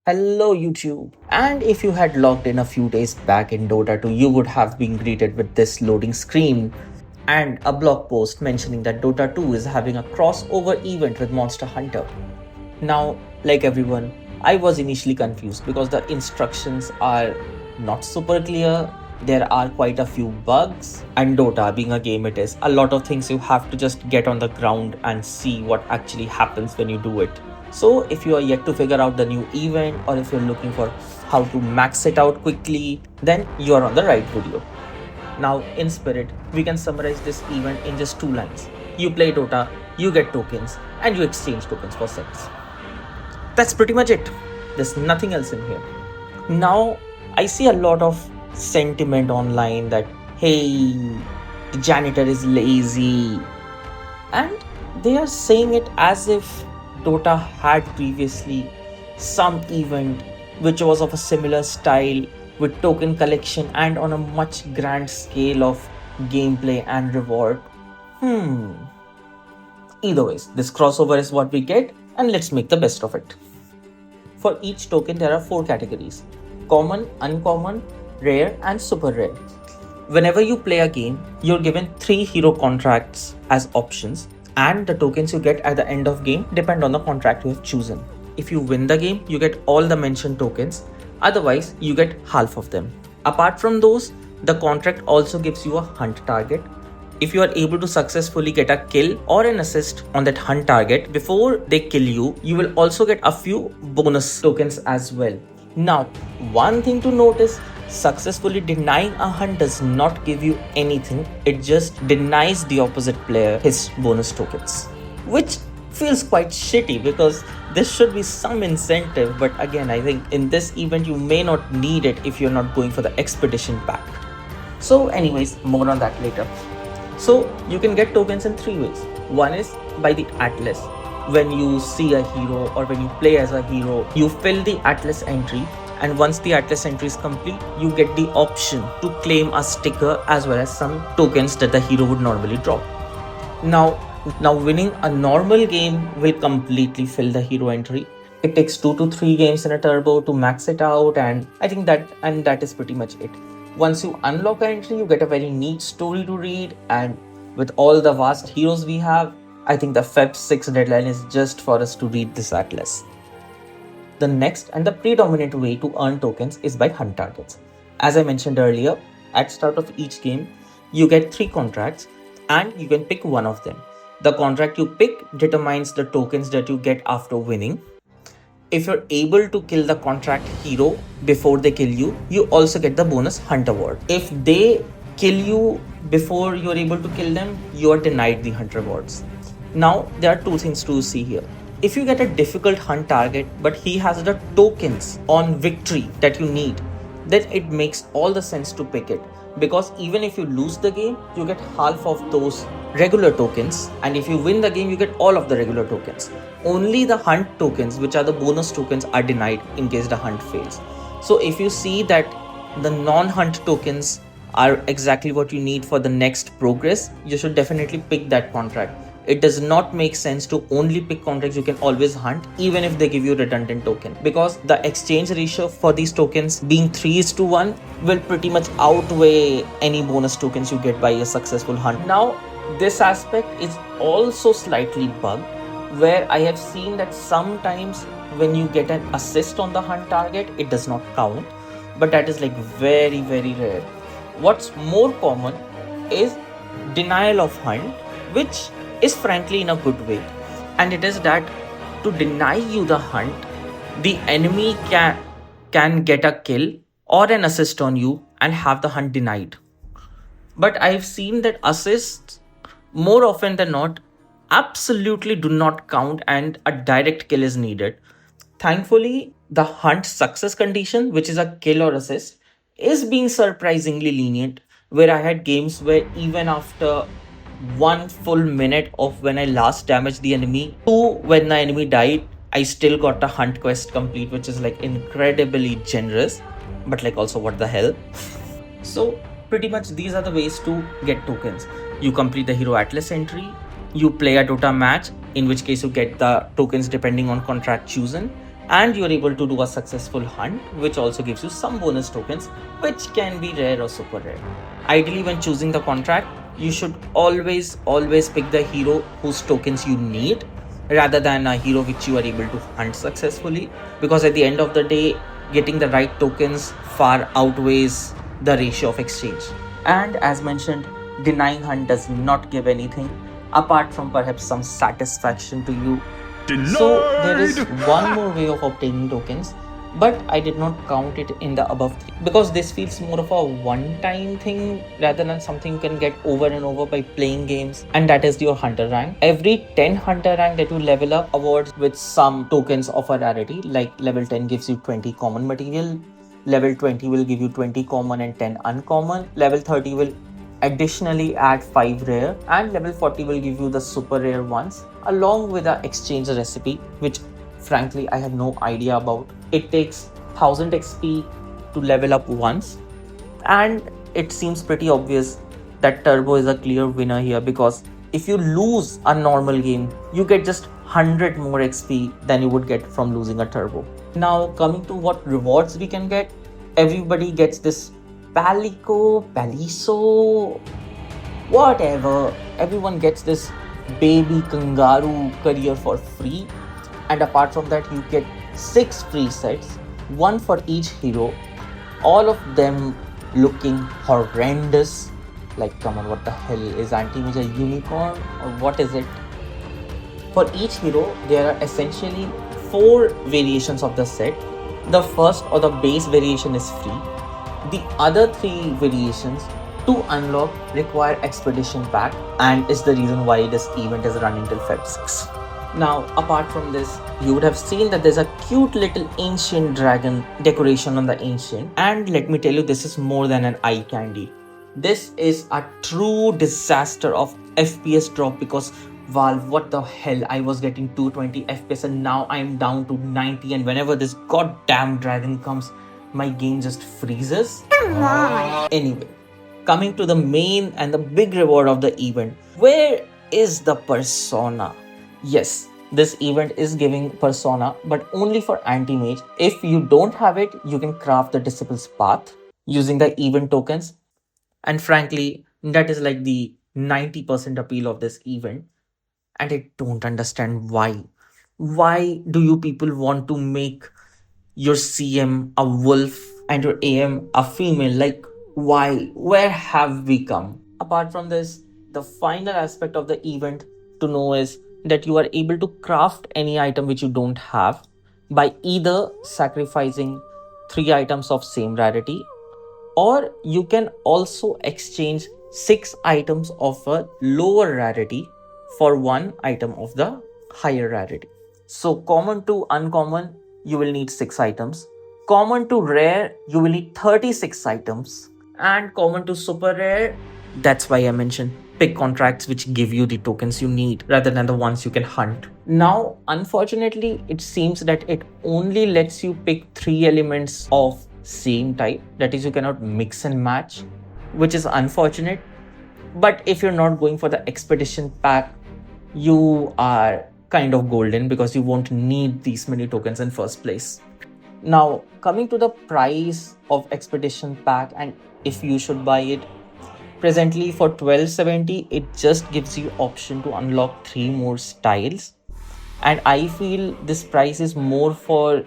Hello YouTube. And if you had logged in a few days back in Dota 2, you would have been greeted with this loading screen and a blog post mentioning that Dota 2 is having a crossover event with Monster Hunter. Now, like everyone, I was initially confused because the instructions are not super clear. There are quite a few bugs, and Dota being a game, it is a lot of things you have to just get on the ground and see what actually happens when you do it. So if you are yet to figure out the new event, or if you're looking for how to max it out quickly, then you are on the right video. Now, in spirit, we can summarize this event in just 2 lines. You play Dota, you get tokens, and you exchange tokens for sets. That's pretty much it. There's nothing else in here. Now, I see a lot of sentiment online that, hey, the janitor is lazy. And they are saying it as if Dota had previously some event which was of a similar style with token collection and on a much grand scale of gameplay and reward. Either ways, this crossover is what we get, and let's make the best of it. For each token, there are 4 categories: common, uncommon, rare, and super rare. Whenever you play a game, you're given 3 hero contracts as options, and the tokens you get at the end of game depend on the contract you have chosen. If you win the game, you get all the mentioned tokens, otherwise you get half of them. Apart from those, the contract also gives you a hunt target. If you are able to successfully get a kill or an assist on that hunt target before they kill you, you will also get a few bonus tokens as well. Now, one thing to notice: successfully denying a hunt does not give you anything, it just denies the opposite player his bonus tokens. Which feels quite shitty because there should be some incentive, but again, I think in this event you may not need it if you're not going for the expedition pack. So anyways, more on that later. So you can get tokens in 3 ways. One is by the Atlas. When you see a hero or when you play as a hero, you fill the Atlas entry, and once the Atlas entry is complete, you get the option to claim a sticker as well as some tokens that the hero would normally drop. Now winning a normal game will completely fill the hero entry. It takes 2 to 3 games in a turbo to max it out, and I think that is pretty much it. Once you unlock an entry, you get a very neat story to read, and with all the vast heroes we have, I think the Feb 6 deadline is just for us to read this Atlas. The next and the predominant way to earn tokens is by hunt targets. As I mentioned earlier, at start of each game, you get 3 contracts and you can pick one of them. The contract you pick determines the tokens that you get after winning. If you're able to kill the contract hero before they kill you, you also get the bonus hunt award. If they kill you before you're able to kill them, you are denied the hunt rewards. Now, there are 2 things to see here. If you get a difficult hunt target, but he has the tokens on victory that you need, then it makes all the sense to pick it. Because even if you lose the game, you get half of those regular tokens, and if you win the game, you get all of the regular tokens. Only the hunt tokens, which are the bonus tokens, are denied in case the hunt fails. So if you see that the non-hunt tokens are exactly what you need for the next progress, you should definitely pick that contract. It does not make sense to only pick contracts you can always hunt, even if they give you redundant token, because the exchange ratio for these tokens being 3:1 will pretty much outweigh any bonus tokens you get by a successful hunt. Now, this aspect is also slightly bugged, where I have seen that sometimes when you get an assist on the hunt target, it does not count, but that is like very, very rare. What's more common is denial of hunt, which is frankly in a good way, and it is that to deny you the hunt, the enemy can get a kill or an assist on you and have the hunt denied. But I've seen that assists, more often than not, absolutely do not count and a direct kill is needed. Thankfully, the hunt success condition, which is a kill or assist, is being surprisingly lenient, where I had games where even after 1 full minute of when I last damaged the enemy to when the enemy died, I still got the hunt quest complete, which is like incredibly generous, but like also what the hell. So pretty much these are the ways to get tokens. You complete the hero Atlas entry, you play a Dota match, in which case you get the tokens depending on contract chosen, and you're able to do a successful hunt, which also gives you some bonus tokens, which can be rare or super rare. Ideally, when choosing the contract, you should always pick the hero whose tokens you need rather than a hero which you are able to hunt successfully, because at the end of the day, getting the right tokens far outweighs the ratio of exchange. And as mentioned, denying hunt does not give anything apart from perhaps some satisfaction to you. Denied! So there is one more way of obtaining tokens, but I did not count it in the above three because this feels more of a one-time thing rather than something you can get over and over by playing games, and that is your hunter rank. Every 10 hunter rank that you level up awards with some tokens of a rarity, like level 10 gives you 20 common material, level 20 will give you 20 common and 10 uncommon, level 30 will additionally add 5 rare, and level 40 will give you the super rare ones along with the exchange recipe, which frankly I have no idea about. It takes 1000 XP to level up once, and it seems pretty obvious that turbo is a clear winner here, because if you lose a normal game, you get just 100 more XP than you would get from losing a turbo. Now coming to what rewards we can get, everybody gets this Paliso, whatever. Everyone gets this baby kangaroo career for free, and apart from that you get 6 free sets, one for each hero, all of them looking horrendous. Like, come on, what the hell is Anti-Mage a unicorn or what is it? For each hero there are essentially 4 variations of the set. The first or the base variation is free. The other 3 variations to unlock require expedition pack, and is the reason why this event is running till Feb 6. Now, apart from this, you would have seen that there's a cute little ancient dragon decoration on the ancient, and let me tell you, this is more than an eye candy. This is a true disaster of FPS drop, because Valve, what the hell, I was getting 220 FPS and now I'm down to 90, and whenever this goddamn dragon comes, my game just freezes. Come on. Anyway, coming to the main and the big reward of the event, where is the persona? Yes, this event is giving persona, but only for anti-mage. If you don't have it, you can craft the disciple's path using the event tokens, and frankly, that is like the 90% appeal of this event, and I don't understand why. Why do you people want to make your CM a wolf and your AM a female? Like, why? Where have we come? Apart from this, the final aspect of the event to know is that you are able to craft any item which you don't have by either sacrificing 3 items of same rarity, or you can also exchange 6 items of a lower rarity for 1 item of the higher rarity. So common to uncommon, you will need 6 items. Common to rare, you will need 36 items. And common to super rare, that's why I mentioned pick contracts which give you the tokens you need rather than the ones you can hunt. Now, unfortunately, it seems that it only lets you pick 3 elements of same type. That is, you cannot mix and match, which is unfortunate. But if you're not going for the expedition pack, you are kind of golden, because you won't need these many tokens in first place. Now, coming to the price of expedition pack and if you should buy it, presently for 1270 it just gives you option to unlock 3 more styles, and I feel this price is more for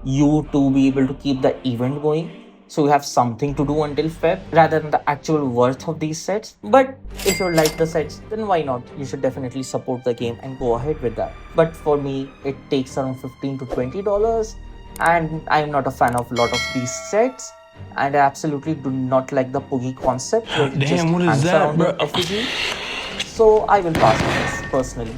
you to be able to keep the event going, so you have something to do until Feb rather than the actual worth of these sets. But if you like the sets, then why not? You should definitely support the game and go ahead with that. But for me, it takes around $15 to $20, and I'm not a fan of a lot of these sets, and I absolutely do not like the Poogie concept where it just hangs around the effigy. So I will pass on this personally.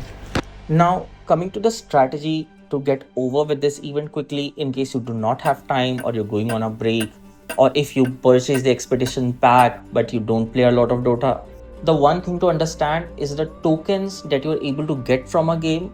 Now, coming to the strategy to get over with this event quickly, in case you do not have time or you're going on a break, or if you purchase the expedition pack but you don't play a lot of Dota, the one thing to understand is the tokens that you're able to get from a game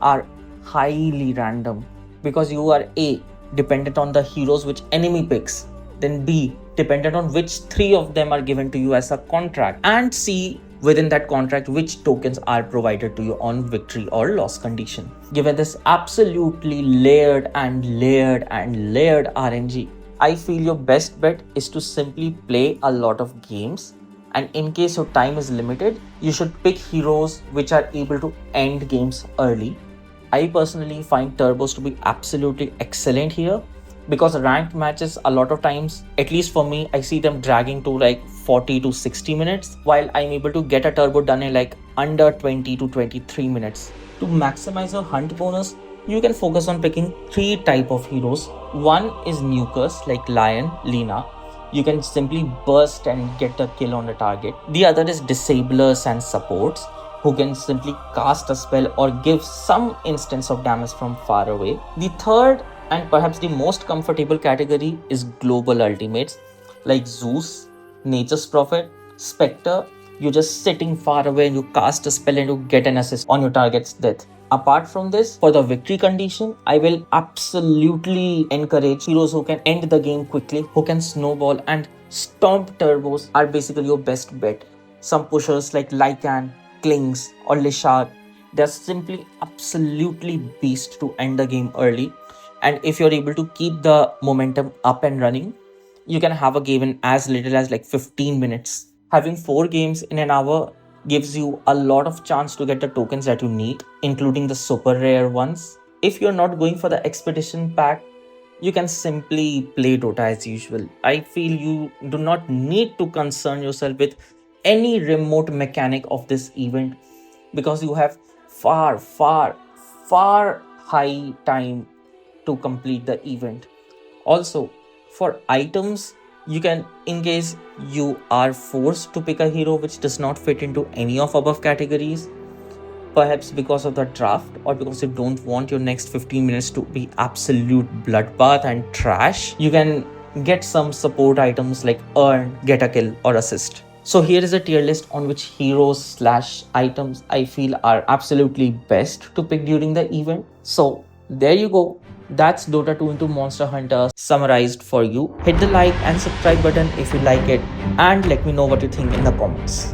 are highly random, because you are A, dependent on the heroes which enemy picks, then B, dependent on which 3 of them are given to you as a contract, and C, within that contract which tokens are provided to you on victory or loss condition. Given this absolutely layered and layered and layered RNG, I feel your best bet is to simply play a lot of games, and in case your time is limited, you should pick heroes which are able to end games early. I personally find turbos to be absolutely excellent here, because ranked matches a lot of times, at least for me, I see them dragging to like 40 to 60 minutes, while I'm able to get a turbo done in like under 20 to 23 minutes. To maximize your hunt bonus, you can focus on picking 3 type of heroes. One is nukers like Lion, Lina. You can simply burst and get a kill on the target. The other is disablers and supports, who can simply cast a spell or give some instance of damage from far away. The third and perhaps the most comfortable category is global ultimates like Zeus, Nature's Prophet, Spectre. You're just sitting far away and you cast a spell and you get an assist on your target's death. Apart from this, for the victory condition, I will absolutely encourage heroes who can end the game quickly, who can snowball, and stomp turbos are basically your best bet. Some pushers like Lycan, Klings, or Lishard, they're simply absolutely beast to end the game early. And if you're able to keep the momentum up and running, you can have a game in as little as like 15 minutes. Having 4 games in an hour gives you a lot of chance to get the tokens that you need, including the super rare ones. If you're not going for the expedition pack, you can simply play Dota as usual. I feel you do not need to concern yourself with any remote mechanic of this event, because you have far high time to complete the event. Also, for items, you can, in case you are forced to pick a hero which does not fit into any of above categories, perhaps because of the draft or because you don't want your next 15 minutes to be absolute bloodbath and trash, you can get some support items like earn, get a kill, or assist. So here is a tier list on which heroes / items I feel are absolutely best to pick during the event. So there you go. That's Dota 2 into Monster Hunter summarized for you. Hit the like and subscribe button if you like it, and let me know what you think in the comments.